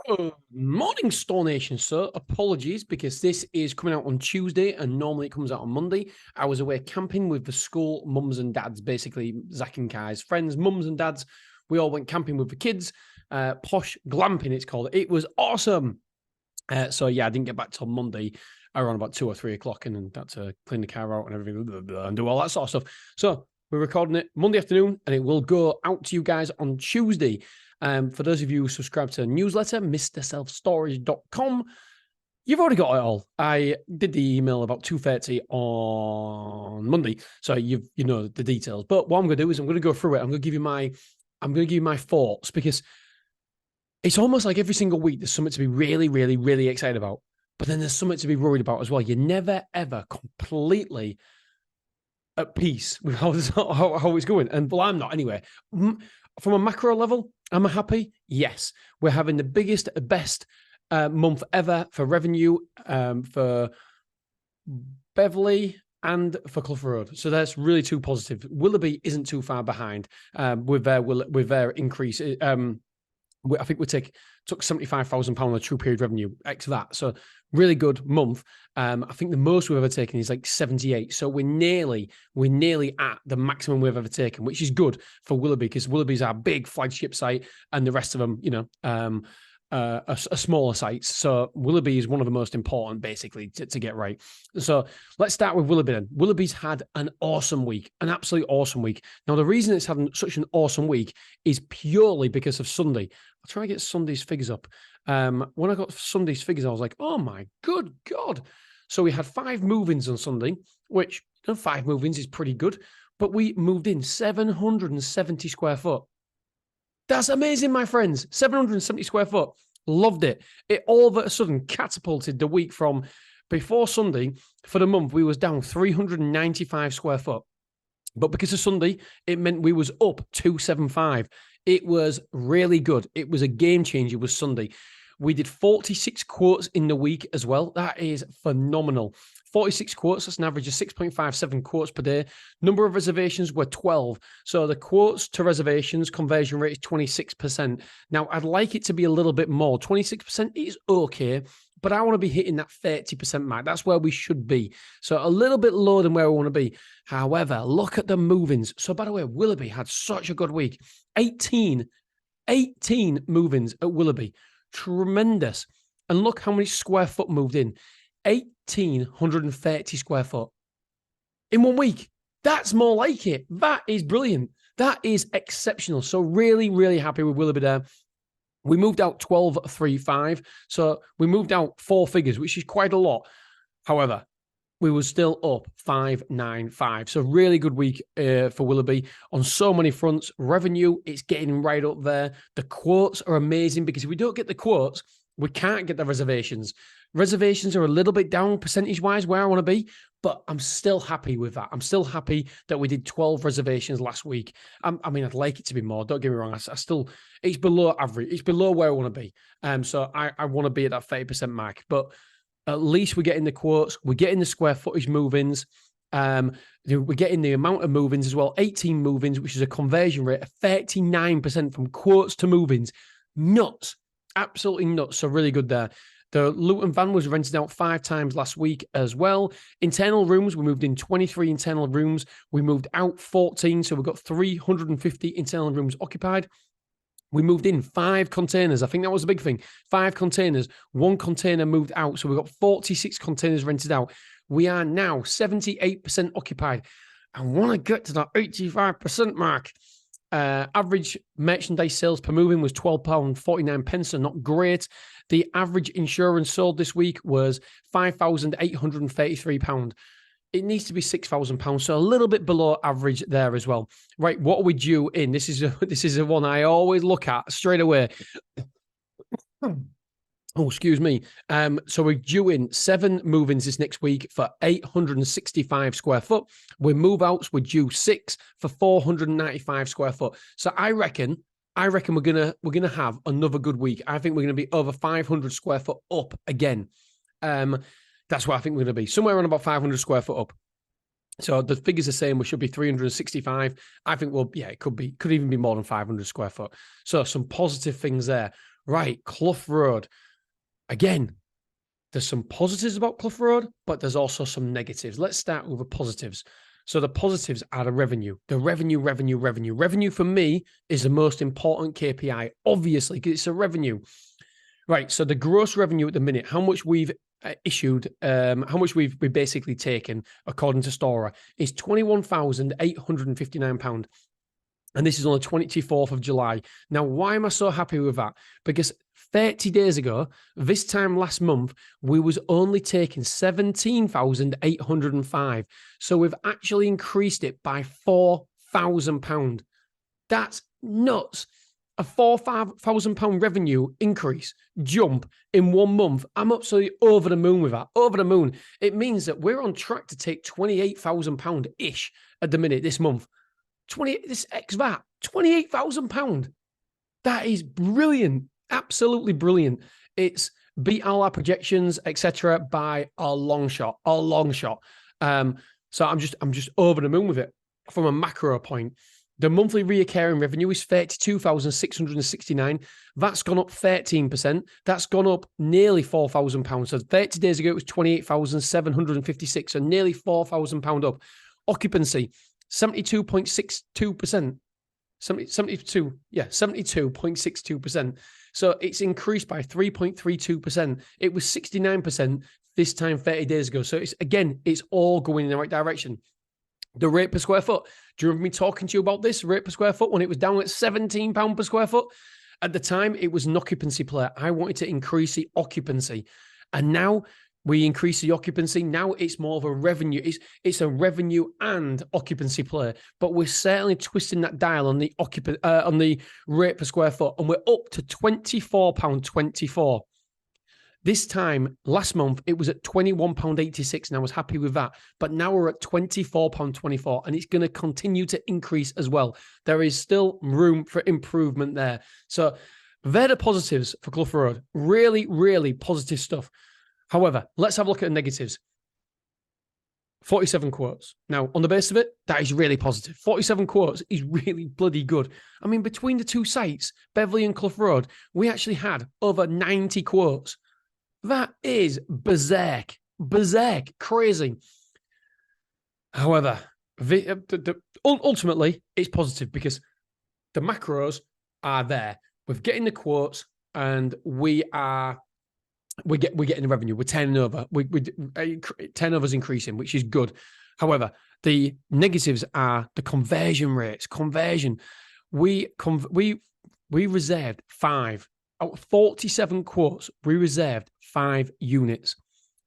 Good morning, Store Nation. So, apologies because this is coming out on Tuesday and normally it comes out on Monday. I was away camping with the school mums and dads, basically Zach and Kai's friends, mums and dads. We all went camping with the kids. Posh glamping, it's called. It was awesome. So, yeah, I didn't get back till Monday around about 2 or 3 o'clock and then had to clean the car out and everything blah, blah, blah, and do all that sort of stuff. So, we're recording it Monday afternoon and it will go out to you guys on Tuesday. For those of you who subscribe to the newsletter, MrSelfStorage.com, you've already got it all. I did the email about 2:30 on Monday, so you know the details. But what I'm going to do is I'm going to go through it. I'm going to give you my thoughts because it's almost like every single week there's something to be really, really, really excited about, but then there's something to be worried about as well. You're never ever completely at peace with how it's going, and well, I'm not anyway. From a macro level, am I happy? Yes. We're having the biggest, best month ever for revenue for Beverley and for Clough Road. So that's really too positive. Willoughby isn't too far behind with their increase. I think we took £75,000 of true period revenue, X that. So really good month. I think the most we've ever taken is like 78. So we're nearly at the maximum we've ever taken, which is good for Willoughby because Willoughby's our big flagship site and the rest of them, are smaller sites. So Willoughby is one of the most important, basically, to get right. So let's start with Willoughby then. Willoughby's had an awesome week, an absolutely awesome week. Now, the reason it's had such an awesome week is purely because of Sunday. I'll try and get Sunday's figures up. When I got Sunday's figures, I was like, oh my good God. So we had 5 move-ins on Sunday, which 5 move-ins is pretty good, but we moved in 770 square foot. That's amazing, my friends. 770 square foot. Loved it. It all of a sudden catapulted the week from before Sunday. For the month, we was down 395 square foot. But because of Sunday, it meant we was up 275. It was really good. It was a game changer with Sunday. We did 46 quotes in the week as well. That is phenomenal. 46 quotes, that's an average of 6.57 quotes per day. Number of reservations were 12. So the quotes to reservations conversion rate is 26%. Now, I'd like it to be a little bit more. 26% is okay, but I want to be hitting that 30% mark. That's where we should be. So a little bit lower than where we want to be. However, look at the move-ins. So by the way, Willoughby had such a good week. 18 move-ins at Willoughby. Tremendous. And look how many square foot moved in. 1,830 square foot in 1 week. That's more like it. That is brilliant. That is exceptional. So really, really happy with Willoughby there. We moved out 1235. So we moved out 4 figures, which is quite a lot. However, we were still up 595. So really good week for Willoughby on so many fronts. Revenue, it's getting right up there. The quotes are amazing because if we don't get the quotes, we can't get the reservations. Reservations are a little bit down percentage-wise where I want to be, but I'm still happy with that. I'm still happy that we did 12 reservations last week. I mean, I'd like it to be more. Don't get me wrong. It's below average. It's below where I want to be. So I want to be at that 30% mark, but at least we're getting the quotes. We're getting the square footage move-ins. We're getting the amount of move-ins as well. 18 move-ins, which is a conversion rate of 39% from quotes to move-ins. Nuts. Absolutely nuts. So really good there. The Luton van was rented out 5 times last week as well. Internal rooms, we moved in 23 internal rooms. We moved out 14, so we've got 350 internal rooms occupied. We moved in 5 containers. I think that was a big thing. 5 containers. 1 container moved out, so we've got 46 containers rented out. We are now 78% occupied. I want to get to that 85% mark. Average merchandise sales per moving was £12.49, so not great. The average insurance sold this week was £5,833. It needs to be £6,000, so a little bit below average there as well. Right, what are we due in? This is a one I always look at straight away. Oh, excuse me. So we're due in 7 move-ins this next week for 865 square foot. With move-outs, we're due 6 for 495 square foot. So I reckon we're gonna have another good week. I think we're gonna be over 500 square foot up again. That's what I think we're gonna be. Somewhere around about 500 square foot up. So the figure's the same. We should be 365. I think it could even be more than 500 square foot. So some positive things there. Right, Clough Road. Again, there's some positives about Clough Road, but there's also some negatives. Let's start with the positives. So the positives are the revenue. The revenue. Revenue for me is the most important KPI, obviously, because it's a revenue. Right, so the gross revenue at the minute, how much we've issued, how much we've basically taken, according to Stora, is £21,859. And this is on the 24th of July. Now, why am I so happy with that? Because 30 days ago, this time last month, we was only taking 17,805. So we've actually increased it by £4,000. That's nuts. A £4,000 revenue increase, jump in 1 month. I'm absolutely over the moon with that. Over the moon. It means that we're on track to take £28,000-ish at the minute this month. This ex-VAT, £28,000. That is brilliant. Absolutely brilliant. It's beat all our projections, etc., by a long shot. So I'm just over the moon with it. From a macro point, the monthly recurring revenue is 32,669. That's gone up 13%. That's gone up nearly £4,000. So 30 days ago, it was 28,756. So nearly £4,000 up. Occupancy, 72.62%. 72.62%. So it's increased by 3.32%. It was 69% this time 30 days ago. So it's all going in the right direction. The rate per square foot. Do you remember me talking to you about this rate per square foot when it was down at £17 per square foot? At the time, it was an occupancy play. I wanted to increase the occupancy. And now we increase the occupancy. Now it's more of a revenue. It's a revenue and occupancy play. But we're certainly twisting that dial on the on the rate per square foot. And we're up to £24.24. This time, last month, it was at £21.86, and I was happy with that. But now we're at £24.24, and it's going to continue to increase as well. There is still room for improvement there. So they're the positives for Clough Road. Really, really positive stuff. However, let's have a look at the negatives. 47 quotes. Now, on the base of it, that is really positive. 47 quotes is really bloody good. I mean, between the two sites, Beverley and Clough Road, we actually had over 90 quotes. That is berserk, crazy. However, ultimately, it's positive because the macros are there. We're getting the quotes, and we're getting the revenue. We're turning over. Turnover's increasing, which is good. However, the negatives are the conversion rates. We reserved 5. Out of 47 quotes, we reserved 5 units.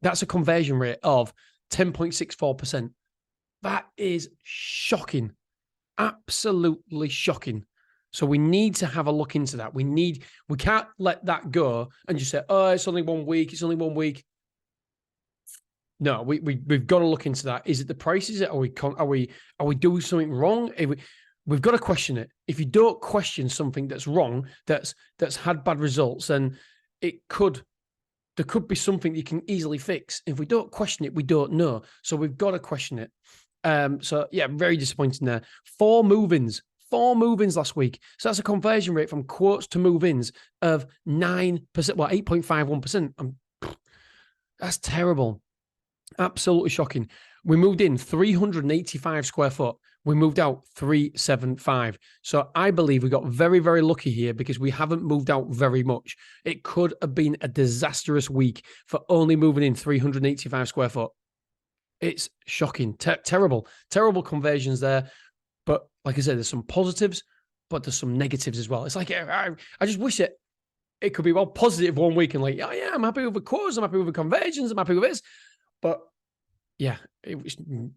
That's a conversion rate of 10.64%. That is shocking. Absolutely shocking. So we need to have a look into that. We can't let that go and just say, oh, it's only 1 week. It's only 1 week. No, we've got to look into that. Is it the prices? Are we doing something wrong? We've got to question it. If you don't question something that's wrong, that's had bad results, then there could be something you can easily fix. If we don't question it, we don't know. So we've got to question it. So yeah, very disappointing there. 4 move-ins last week. So that's a conversion rate from quotes to move-ins of 9%, well, 8.51%. That's terrible. Absolutely shocking. We moved in 385 square foot. We moved out 375. So I believe we got very, very lucky here because we haven't moved out very much. It could have been a disastrous week for only moving in 385 square foot. It's shocking. Terrible conversions there. But like I said, there's some positives, but there's some negatives as well. It's like, I just wish it could be well positive 1 week and like, oh yeah, I'm happy with the quotes, I'm happy with the conversions, I'm happy with this. But yeah, it was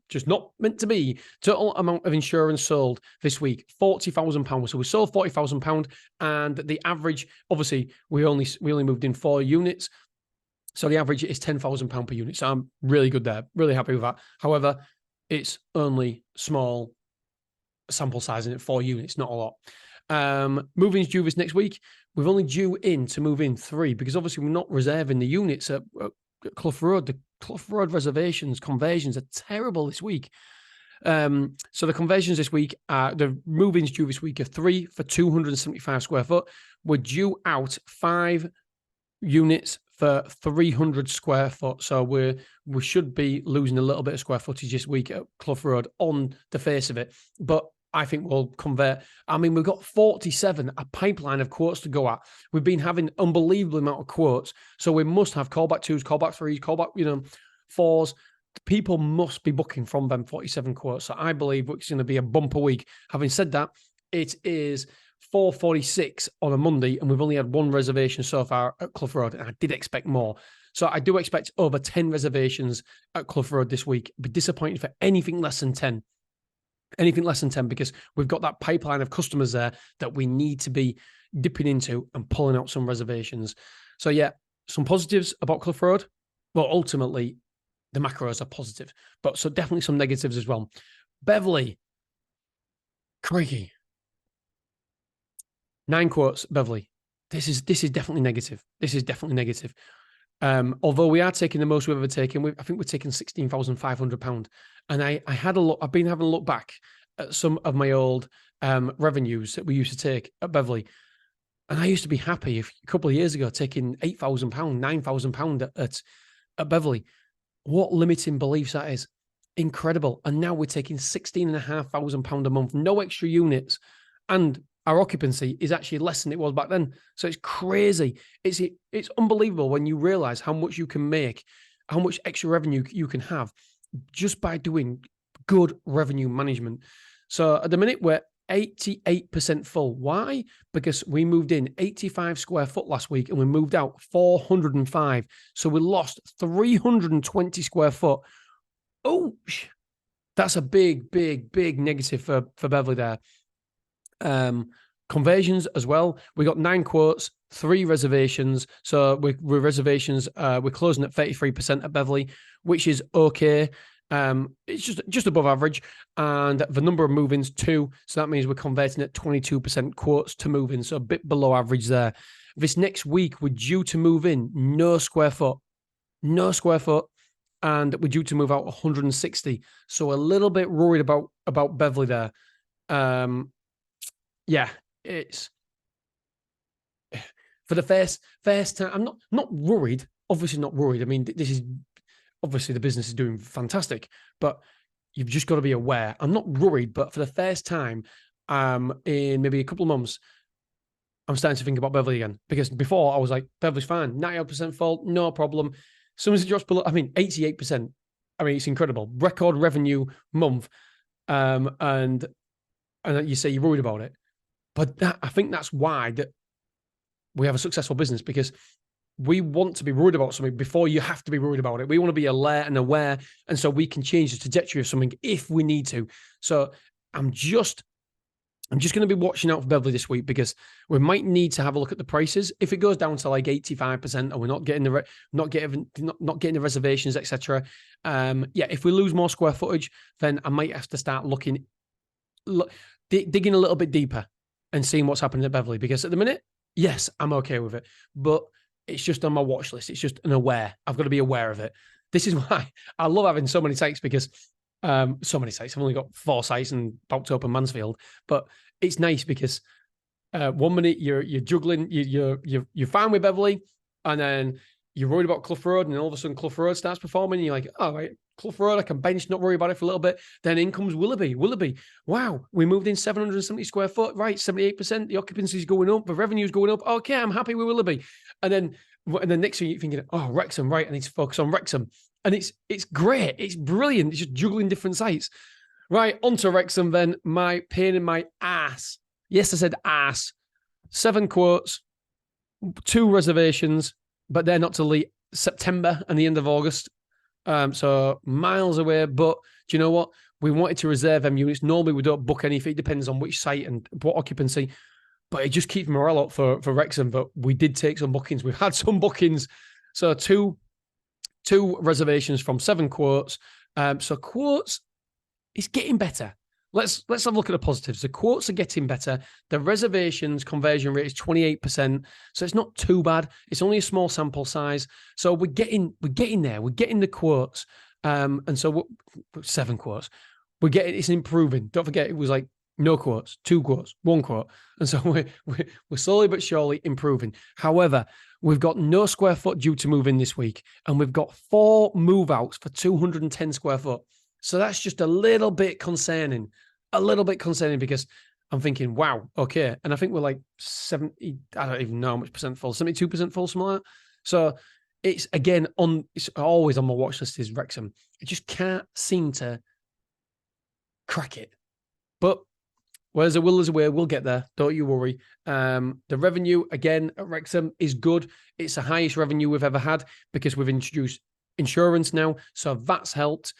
just not meant to be. Total amount of insurance sold this week, £40,000. So we sold £40,000, and the average, obviously, we only moved in 4 units. So the average is £10,000 per unit. So I'm really good there. Really happy with that. However, it's only small sample size in it, 4 units, not a lot. Moving's due this next week. We've only due in to move in 3 because obviously we're not reserving the units at Clough Road. The Clough Road reservations, conversions are terrible this week. So the conversions this week, the move-ins due this week are 3 for 275 square foot. We're due out 5 units for 300 square foot. So we should be losing a little bit of square footage this week at Clough Road on the face of it. But I think we'll convert. I mean, we've got 47, a pipeline of quotes to go at. We've been having unbelievable amount of quotes. So we must have callback 2s, callback 3s, callback, 4s. People must be booking from them 47 quotes. So I believe it's going to be a bumper week. Having said that, it is 4:46 on a Monday, and we've only had 1 reservation so far at Clough Road, and I did expect more. So I do expect over 10 reservations at Clough Road this week. I'd be disappointed for anything less than 10. Anything less than 10, because we've got that pipeline of customers there that we need to be dipping into and pulling out some reservations. So yeah, some positives about Clough Road. Well, ultimately, the macros are positive, but so definitely some negatives as well. Beverley, crikey. 9 quotes, Beverley. This is definitely negative. This is definitely negative. Although we are taking the most we've ever taken, I think we're taking £16,500. And I had a look. I've been having a look back at some of my old revenues that we used to take at Beverley, and I used to be happy a couple of years ago taking £8,000, £9,000 at Beverley. What limiting beliefs that is! Incredible. And now we're taking £16,500 a month, no extra units, and our occupancy is actually less than it was back then. So it's crazy. It's unbelievable when you realize how much you can make, how much extra revenue you can have just by doing good revenue management. So at the minute, we're 88% full. Why? Because we moved in 85 square foot last week and we moved out 405. So we lost 320 square foot. Oh, that's a big, big, big negative for Beverley there. Conversions as well. We got 9 quotes, 3 reservations. So we're reservations. We're closing at 33% at Beverley, which is okay. It's just above average. And the number of move-ins 2. So that means we're converting at 22% quotes to move-in. So a bit below average there. This next week, we're due to move in no square foot, and we're due to move out 160. So a little bit worried about Beverley there. Yeah, it's for the first time. I'm not worried. Obviously not worried. I mean, this is obviously the business is doing fantastic, but you've just got to be aware. I'm not worried, but for the first time, in maybe a couple of months, I'm starting to think about Beverley again, because before I was like, Beverley's fine, 98% full, no problem. As soon as it drops below, 88%. I mean, it's incredible. Record revenue month, and you say you're worried about it. But I think that's why that we have a successful business, because we want to be worried about something before you have to be worried about it. We want to be alert and aware, and so we can change the trajectory of something if we need to. So I'm just going to be watching out for Beverley this week, because we might need to have a look at the prices. If it goes down to like 85% and we're not getting the reservations, etc. If we lose more square footage, then I might have to start digging a little bit deeper and seeing what's happening at Beverley, because at the minute, yes, I'm okay with it, but it's just on my watch list. It's just an aware. I've got to be aware of it. This is why I love having so many sites, because so many sites. I've only got 4 sites and about to open Mansfield, but it's nice because 1 minute you're juggling, you're fine with Beverley, and then you're worried about Clough Road, and all of a sudden Clough Road starts performing, and you're like, oh, right, Clough Road, I can bench, not worry about it for a little bit. Then in comes Willoughby. Wow, we moved in 770 square foot, right? 78%. The occupancy is going up, the revenue is going up. Okay, I'm happy with Willoughby. And then next thing you're thinking, oh, Wrexham, right? I need to focus on Wrexham. And it's great. It's brilliant. It's just juggling different sites. Right, onto Wrexham then. My pain in my ass. Yes, I said ass. 7 quotes, 2 reservations, but they're not till late September and the end of August. So miles away. But do you know what? We wanted to reserve them units. Normally we don't book anything. It depends on which site and what occupancy. But it just keeps morale up for Wrexham. But we did take some bookings. We've had some bookings. So two reservations from 7 quotes. So quotes is getting better. Let's have a look at the positives. The quotes are getting better. The reservations conversion rate is 28%. So it's not too bad. It's only a small sample size. So we're getting there. We're getting the quotes. And so 7 quotes. we're getting, it's improving. Don't forget, it was like no quotes, 2 quotes, 1 quote. And so we're slowly but surely improving. However, we've got no square foot due to move in this week, and we've got 4 move outs for 210 square foot. So that's just a little bit concerning because I'm thinking, wow, okay. And I think we're like 70, I don't even know how much percent full, 72% full, something like that. So it's again it's always on my watch list is Wrexham. I just can't seem to crack it. But whereas a will is a way, we'll get there. Don't you worry. The revenue, again, at Wrexham is good. It's the highest revenue we've ever had because we've introduced insurance now. So that's helped.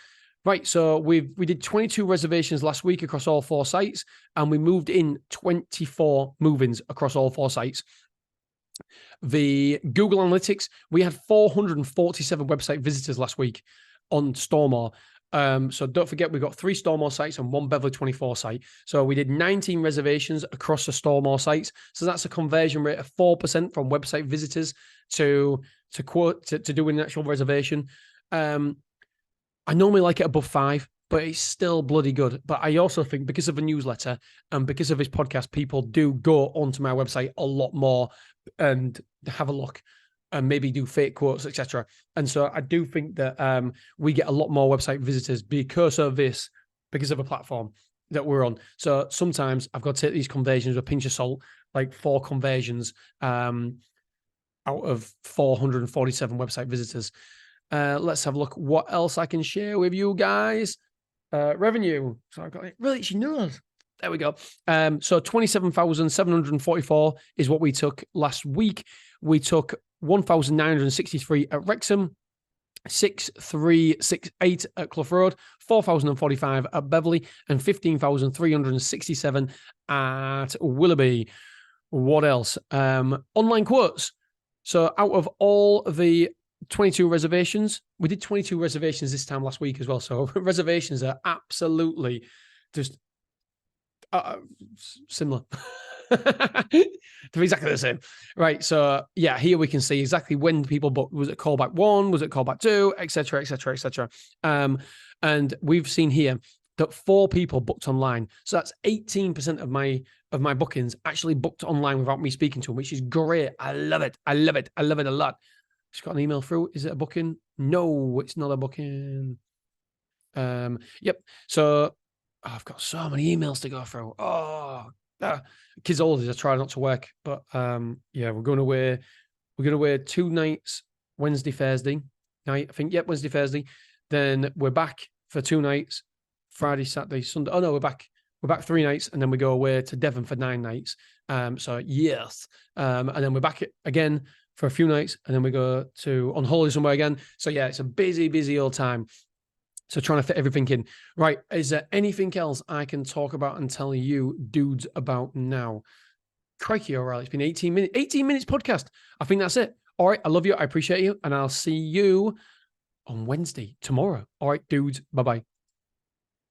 Right, so we did 22 reservations last week across all 4 sites, and we moved in 24 move-ins across all 4 sites. The Google Analytics, we had 447 website visitors last week on Stormore. So don't forget, we've got 3 Stormore sites and 1 Beverly 24 site. So we did 19 reservations across the Stormore sites. So that's a conversion rate of 4% from website visitors to doing an actual reservation. I normally like it above 5, but it's still bloody good. But I also think because of the newsletter and because of his podcast, people do go onto my website a lot more and have a look and maybe do fake quotes, etc. And so I do think that we get a lot more website visitors because of this, because of a platform that we're on. So sometimes I've got to take these conversions with a pinch of salt, like 4 conversions out of 447 website visitors. Let's have a look what else I can share with you guys. Revenue. So I've got it. Really, she knows. There we go. So 27,744 is what we took last week. We took 1,963 at Wrexham, 6,368 at Clough Road, 4,045 at Beverly, and 15,367 at Willoughby. What else? Online quotes. So out of all the 22 reservations, we did 22 reservations this time last week as well. So reservations are absolutely just similar. They're exactly the same. Right. So yeah, here we can see exactly when people booked. Was it callback 1? Was it callback 2? Etc. Etc. Etc. And we've seen here that 4 people booked online. So that's 18% of my bookings actually booked online without me speaking to them, which is great. I love it. I love it. I love it a lot. Just got an email through. Is it a booking? No, it's not a booking. Yep. So I've got so many emails to go through. Kids' holidays, I try not to work, but yeah, we're going away. We're going away 2 nights, Wednesday, Thursday night. I think, yep, Wednesday, Thursday. Then we're back for 2 nights, Friday, Saturday, Sunday. Oh no, we're back 3 nights, and then we go away to Devon for 9 nights. So yes. And then we're back again for a few nights, and then we go on holiday somewhere again. So yeah, it's a busy old time. So trying to fit everything in. Right, is there anything else I can talk about and tell you dudes about now? Crikey, all right, it's been 18 minutes podcast. I think that's it. All right, I love you, I appreciate you, and I'll see you on Wednesday, tomorrow. All right, dudes, bye-bye.